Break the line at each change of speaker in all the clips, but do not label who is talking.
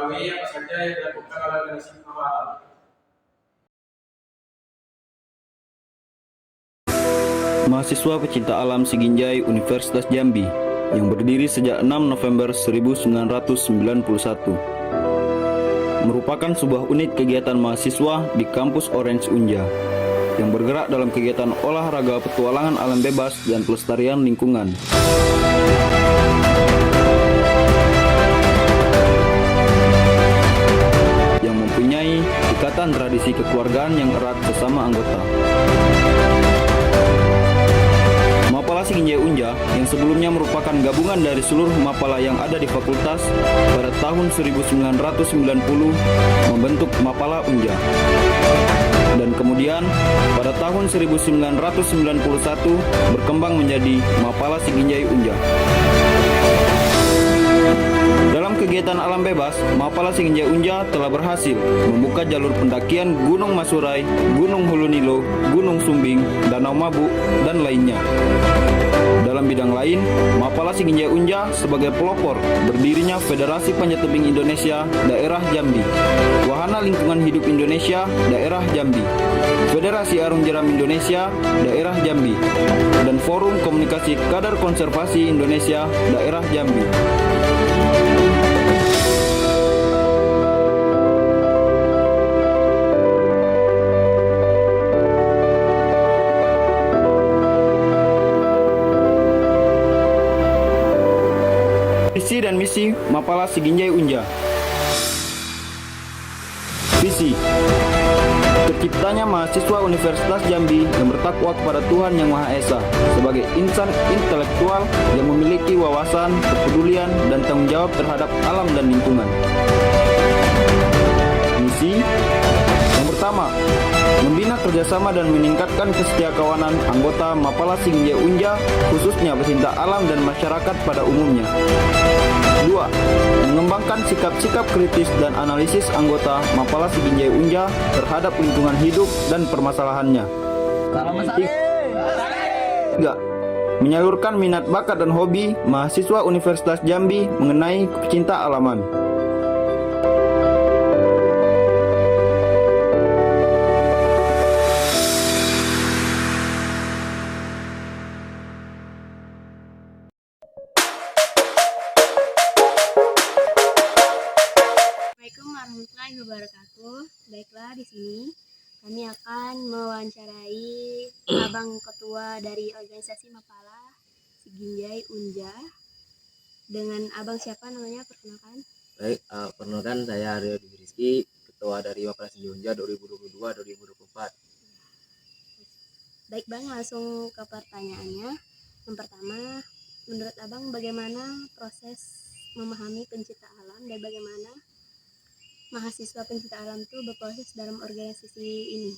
mengetahui apa saja yang dilakukan oleh organisasi Mapala.
Mahasiswa pecinta alam Siginjai Universitas Jambi yang berdiri sejak 6 November 1991 merupakan sebuah unit kegiatan mahasiswa di kampus Orange Unja yang bergerak dalam kegiatan olahraga petualangan alam bebas dan pelestarian lingkungan. Yang mempunyai ikatan tradisi kekeluargaan yang erat sesama anggota. Mapala Siginjai Unja yang sebelumnya merupakan gabungan dari seluruh Mapala yang ada di fakultas pada tahun 1990 membentuk Mapala Unja. Dan kemudian pada tahun 1991 berkembang menjadi Mapala Siginjai Unja. Dalam kegiatan alam bebas, Mapala Siginjai Unja telah berhasil membuka jalur pendakian Gunung Masurai, Gunung Hulu Nilo, Gunung Sumbing, Danau Mabuk, dan lainnya. Dalam bidang lain, Mapala Siginjai Unja sebagai pelopor berdirinya Federasi Panjat Tebing Indonesia Daerah Jambi, Wahana Lingkungan Hidup Indonesia Daerah Jambi, Federasi Arung Jeram Indonesia Daerah Jambi, dan Forum Komunikasi Kadar Konservasi Indonesia Daerah Jambi. Visi dan misi Mapala Siginjai Unja. Visi: terciptanya mahasiswa Universitas Jambi yang bertakwa kepada Tuhan Yang Maha Esa sebagai insan intelektual yang memiliki wawasan, kepedulian, dan tanggung jawab terhadap alam dan lingkungan. Misi yang pertama, membina kerjasama dan meningkatkan kesetiakawanan anggota Mapala Siginjai Unja, khususnya pecinta alam dan masyarakat pada umumnya. 2. Mengembangkan sikap-sikap kritis dan analisis anggota Mapala Siginjai Unja terhadap lingkungan hidup dan permasalahannya. 3. Menyalurkan minat bakat dan hobi mahasiswa Universitas Jambi mengenai pecinta alaman.
Assalamualaikum warahmatullahi wabarakatuh. Baiklah, di sini kami akan mewawancarai Abang Ketua dari organisasi Mapala Siginjai Unja. Dengan Abang siapa namanya? Perkenalkan.
Baik, perkenalkan saya Aryo Dwi Rizky, Ketua dari Mapala Siginjai Unja 2022-2024.
Baik Bang, langsung ke pertanyaannya. Yang pertama, menurut Abang bagaimana proses memahami pencipta alam dan bagaimana mahasiswa pencinta alam itu berproses dalam organisasi ini?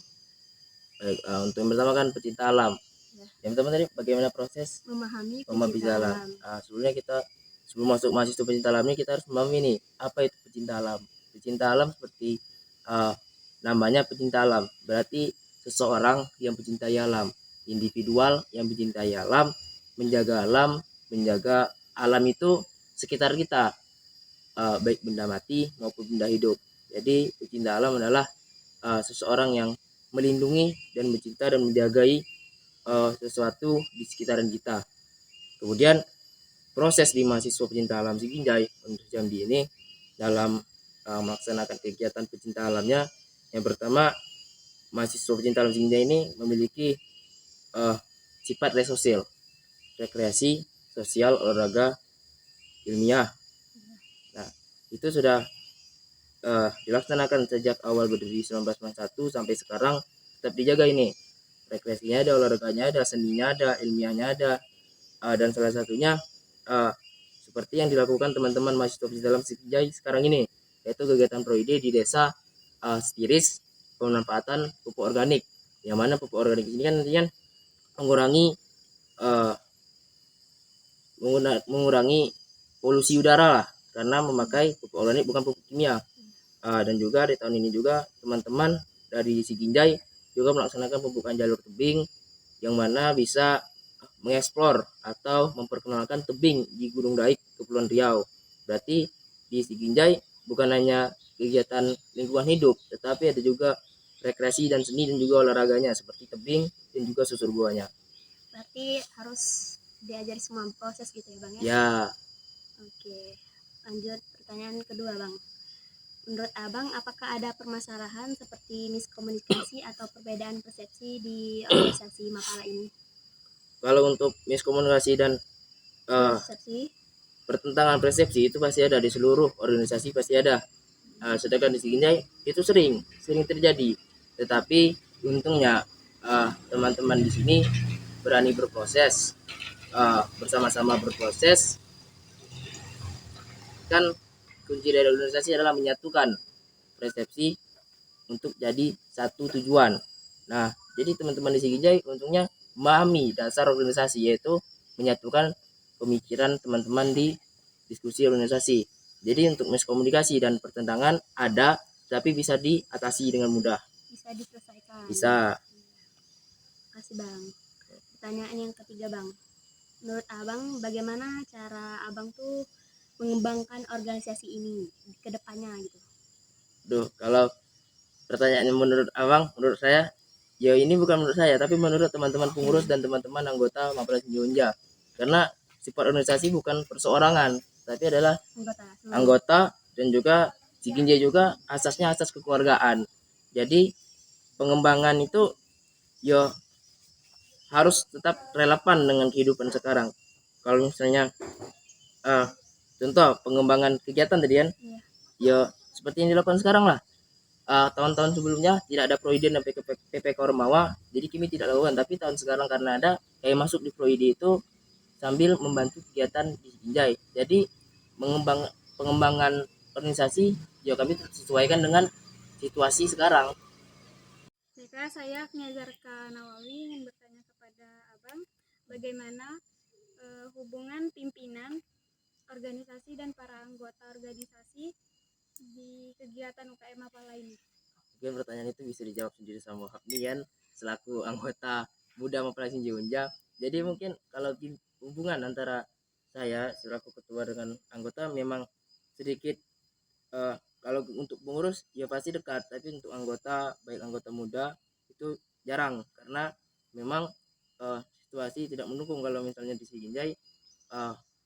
Baik, untuk yang pertama kan pecinta alam.
Ya.
Yang pertama tadi bagaimana proses
Memahami
pecinta
pecinta
alam. Sebelumnya sebelum masuk mahasiswa pecinta alam ini kita harus memahami nih apa itu pecinta alam. Pecinta alam seperti namanya pecinta alam, berarti seseorang yang mencintai alam, individual yang mencintai alam, menjaga alam itu sekitar kita, baik benda mati maupun benda hidup. Jadi pecinta alam adalah seseorang yang melindungi dan mencinta dan menjagai sesuatu di sekitaran kita. Kemudian proses di mahasiswa pecinta alam Siginjai Universitas Jambi ini dalam melaksanakan kegiatan pecinta alamnya, yang pertama mahasiswa pecinta alam Siginjai ini memiliki sifat resosial, rekreasi, sosial, olahraga, ilmiah. Nah, itu sudah dilaksanakan sejak awal berdiri 1991 sampai sekarang, tetap dijaga ini. Rekreasinya ada, olahraganya ada, seninya ada, ilmiahnya ada, dan salah satunya seperti yang dilakukan teman-teman mahasiswa pecinta alam Siginjai sekarang ini, yaitu kegiatan Proide di desa Setiris, pemanfaatan pupuk organik. Yang mana pupuk organik ini kan nantinya mengurangi polusi udara lah, karena memakai pupuk organik bukan pupuk kimia. Dan juga di tahun ini juga teman-teman dari Siginjai juga melaksanakan pembukaan jalur tebing yang mana bisa mengeksplor atau memperkenalkan tebing di Gunung Daik, Kepulauan Riau. Berarti di Siginjai bukan hanya kegiatan lingkungan hidup, tetapi ada juga rekreasi dan seni dan juga olahraganya seperti tebing dan juga susur buahnya.
Berarti harus diajari semua proses gitu ya Bang ya?
Ya,
Oke, lanjut pertanyaan kedua Bang. Menurut Abang, apakah ada permasalahan seperti miskomunikasi atau perbedaan persepsi di organisasi Mapala ini?
kalau untuk miskomunikasi dan
Persepsi?
pertentangan persepsi itu pasti ada di seluruh organisasi, pasti ada. Sedangkan di Siginjai itu sering terjadi. Tetapi untungnya teman-teman di sini berani berproses, bersama-sama berproses. Kan kunci dari organisasi adalah menyatukan persepsi untuk jadi satu tujuan. Nah, jadi teman-teman di Siginjai untungnya memahami dasar organisasi, yaitu menyatukan pemikiran teman-teman di diskusi organisasi. Jadi untuk miskomunikasi dan pertentangan ada, tapi bisa diatasi dengan mudah.
Bisa diselesaikan?
Bisa.
Kasih Bang. Pertanyaan yang ketiga Bang. Menurut Abang, bagaimana cara Abang tuh mengembangkan organisasi ini ke depannya gitu?
Duh, kalau pertanyaannya menurut Abang, menurut saya, ya ini bukan menurut saya, tapi menurut teman-teman pengurus dan teman-teman anggota Mapala Siginjai Unja. Karena sifat organisasi bukan perseorangan, tapi adalah anggota dan juga Siginjai juga asasnya asas kekeluargaan. Jadi pengembangan itu ya harus tetap relevan dengan kehidupan sekarang. Kalau misalnya contoh pengembangan kegiatan tadi kan, ya seperti yang dilakukan sekarang lah. Tahun-tahun sebelumnya tidak ada Proiden dan PPK Ormawa, jadi kami tidak lakukan. Tapi tahun sekarang karena ada, kayak masuk di Proide itu sambil membantu kegiatan di Siginjai. Jadi pengembangan organisasi ya kami sesuaikan dengan situasi sekarang.
Baiklah, saya Knyazarka Nawawi ingin bertanya kepada Abang, bagaimana hubungan pimpinan organisasi dan para anggota organisasi di kegiatan UKM Mapala ini?
Mungkin pertanyaan itu bisa dijawab sendiri sama Hapnian selaku anggota muda Mapala Siginjai Unja. Jadi mungkin kalau hubungan antara saya selaku ketua dengan anggota memang sedikit kalau untuk pengurus ya pasti dekat, tapi untuk anggota baik anggota muda itu jarang karena memang situasi tidak mendukung. Kalau misalnya di Siginjai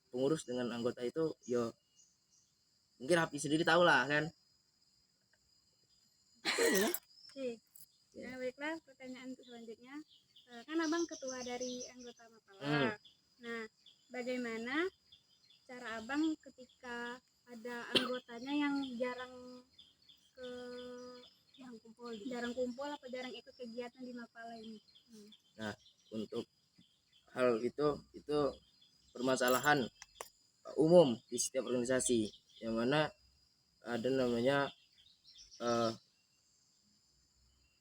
pengurus dengan anggota itu ya mungkin Hapi sendiri tahu lah kan.
Oke. Nah, baiklah, pertanyaan selanjutnya, kan Abang ketua dari anggota Mapala. Nah, bagaimana cara Abang ketika ada anggotanya yang jarang kumpul atau jarang ikut kegiatan di Mapala ini?
Nah, untuk hal itu permasalahan umum di setiap organisasi, yang mana ada namanya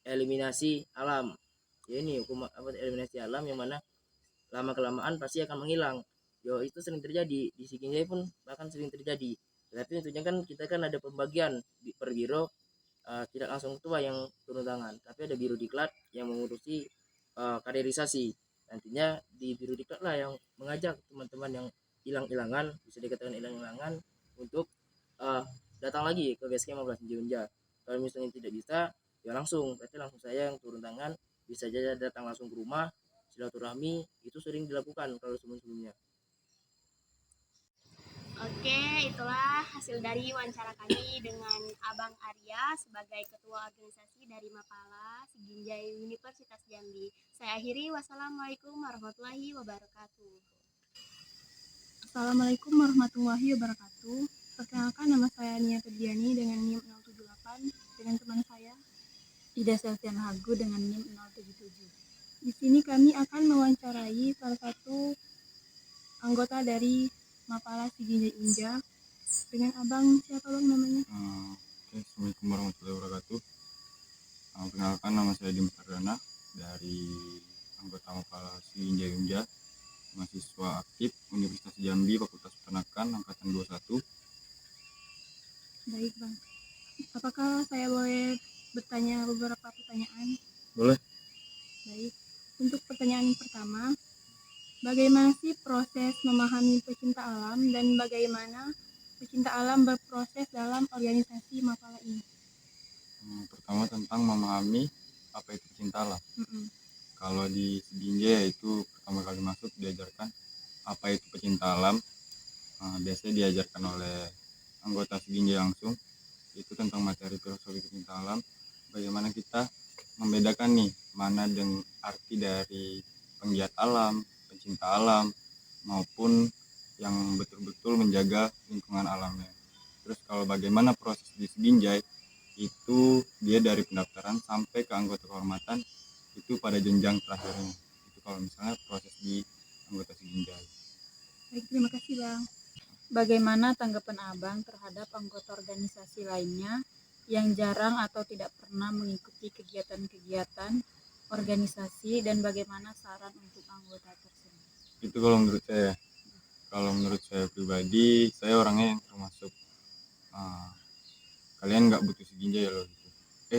eliminasi alam. Ya ini hukum eliminasi alam, yang mana lama kelamaan pasti akan menghilang. Yo itu sering terjadi di Siginjai pun, bahkan sering terjadi. Tapi tentunya kan kita kan ada pembagian per biro, tidak langsung ketua yang turun tangan, tapi ada biro diklat yang mengurusi kaderisasi. Nantinya di biro diklat lah yang mengajak teman-teman yang hilang-hilangan, bisa dikatakan hilang-hilangan, untuk datang lagi ke basecamp Mapala Siginjai Unja. Kalau misalnya tidak bisa, ya berarti langsung saya yang turun tangan. Bisa saja datang langsung ke rumah, silaturahmi, itu sering dilakukan kalau sebelum-sebelumnya.
Oke, itulah hasil dari wawancara kami dengan Abang Arya sebagai Ketua Organisasi dari Mapala Siginjai Universitas Jambi. Saya akhiri, wassalamualaikum warahmatullahi wabarakatuh.
Assalamualaikum warahmatullahi wabarakatuh. Perkenalkan, nama saya Nia Febriani dengan NIM 078, dengan teman saya Ida Selvian Hagu dengan NIM 077. Di sini kami akan mewawancarai salah satu anggota dari Mapala Siginjai Unja. Dengan Abang siapa Bang namanya?
Assalamualaikum warahmatullahi wabarakatuh. Perkenalkan, nama saya Dimas Ardana dari anggota Mapala Siginjai Unja, mahasiswa aktif Universitas Jambi Fakultas Peternakan angkatan 21.
Baik Bang, apakah saya boleh bertanya beberapa pertanyaan?
Boleh.
Baik, untuk pertanyaan pertama, bagaimana sih proses memahami pecinta alam dan bagaimana pecinta alam berproses dalam organisasi Mapala ini?
Pertama tentang memahami apa itu pecinta alam.
Mm-mm.
Kalau di Seginjai itu pertama kali masuk diajarkan apa itu pecinta alam. Biasanya diajarkan oleh anggota Seginjai langsung, itu tentang materi filosofi pecinta alam, bagaimana kita membedakan nih mana dengan arti dari penggiat alam, pencinta alam, maupun yang betul-betul menjaga lingkungan alamnya. Terus kalau bagaimana proses di Seginjai, itu dia dari pendaftaran sampai ke anggota kehormatan itu pada jenjang terakhirnya. Itu kalau misalnya proses di anggota Seginjai.
Baik, terima kasih Bang. Bagaimana tanggapan Abang terhadap anggota organisasi lainnya yang jarang atau tidak pernah mengikuti kegiatan-kegiatan organisasi, dan bagaimana saran untuk anggota tersebut?
Itu kalau menurut saya. Kalau menurut saya pribadi, saya orangnya yang termasuk kalian nggak butuh Seginjai loh gitu.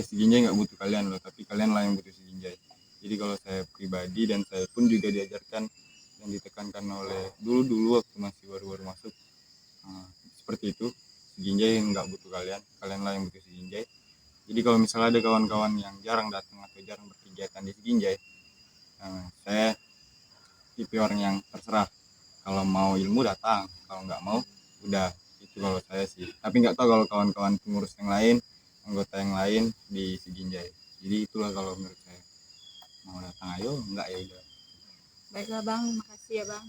Seginjai nggak butuh kalian loh, tapi kalian lah yang butuh Seginjai. Jadi kalau saya pribadi, dan saya pun juga diajarkan yang ditekankan oleh dulu waktu masih baru-baru masuk, seperti itu. Seginjai nggak butuh kalian, kalian lah yang butuh Seginjai. Jadi kalau misalnya ada kawan-kawan yang jarang datang atau jarang berkegiatan di Seginjai, saya tipe orang yang terserah. Kalau mau ilmu datang, kalau nggak mau udah. Itu kalau saya sih. Tapi nggak tahu kalau kawan-kawan pengurus yang lain, anggota yang lain di Seginjai. Jadi itulah kalau menurut saya. Mau datang ayo, nggak ya udah.
Baiklah Bang, terima kasih ya Bang.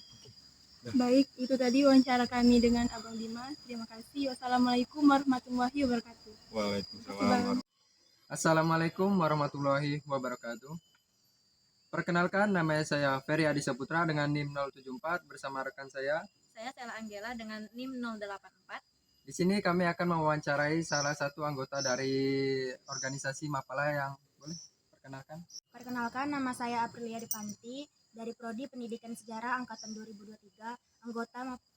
Baik, itu tadi wawancara kami dengan Abang Dimas. Terima kasih. Wassalamualaikum warahmatullahi wabarakatuh.
Waalaikumsalam.
Assalamualaikum warahmatullahi wabarakatuh. Perkenalkan, nama saya Ferry Adi Saputra dengan NIM 074 bersama rekan saya.
Saya Stella Anggela dengan NIM 084.
Di sini kami akan mewawancarai salah satu anggota dari organisasi Mapala yang boleh perkenalkan.
Perkenalkan, nama saya Aprilia Depanti dari Prodi Pendidikan Sejarah Angkatan 2023,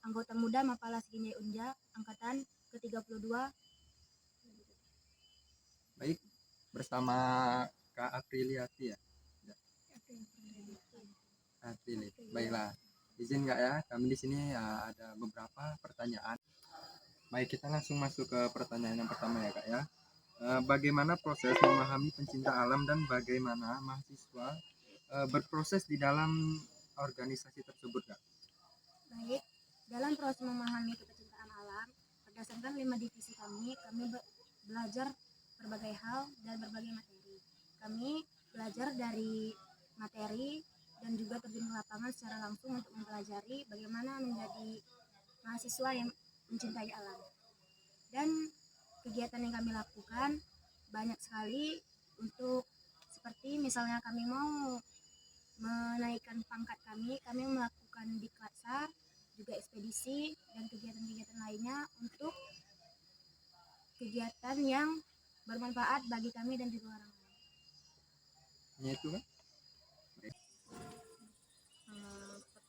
anggota muda Mapala Seginjai Unja, Angkatan ke-32.
Baik, bersama Kak Apriliati ya. Aprili. Baiklah. Izin nggak ya? Kami di sini ada beberapa pertanyaan. Baik, kita langsung masuk ke pertanyaan yang pertama ya Kak ya. Bagaimana proses memahami pencinta alam dan bagaimana mahasiswa berproses di dalam organisasi tersebut Kak?
Baik, dalam proses memahami kepecintaan alam, berdasarkan 5 divisi kami belajar berbagai hal dan berbagai materi. Kami belajar dari materi dan juga terjun ke lapangan secara langsung untuk mempelajari bagaimana menjadi mahasiswa yang mencintai alam. Dan kegiatan yang kami lakukan banyak sekali, untuk seperti misalnya kami mau menaikkan pangkat kami melakukan diklatsar, juga ekspedisi dan kegiatan-kegiatan lainnya untuk kegiatan yang bermanfaat bagi kami dan juga orang lain.
Hanya itu kan?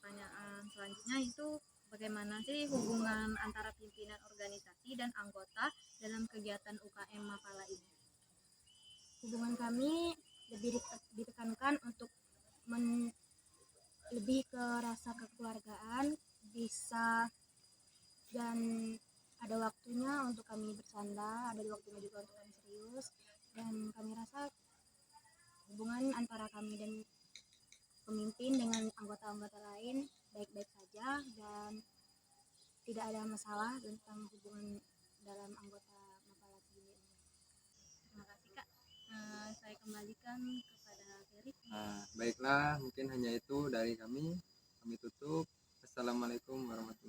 Pertanyaan selanjutnya itu bagaimana sih hubungan antara pimpinan organisasi dan anggota dalam kegiatan UKM Mapala ini?
Hubungan kami lebih ditekankan untuk lebih ke rasa kekeluargaan, bisa, dan ada waktunya untuk kami bercanda, ada waktunya juga untuk kami serius, dan kami rasa hubungan antara kami dan pemimpin dengan anggota-anggota lain baik-baik saja, dan tidak ada masalah tentang hubungan dalam anggota Mapala Seginjai.
Terima kasih Kak. Saya kembalikan kepada Ferry.
Baiklah, mungkin hanya itu dari kami. Kami tutup. Assalamualaikum warahmatullahi wabarakatuh.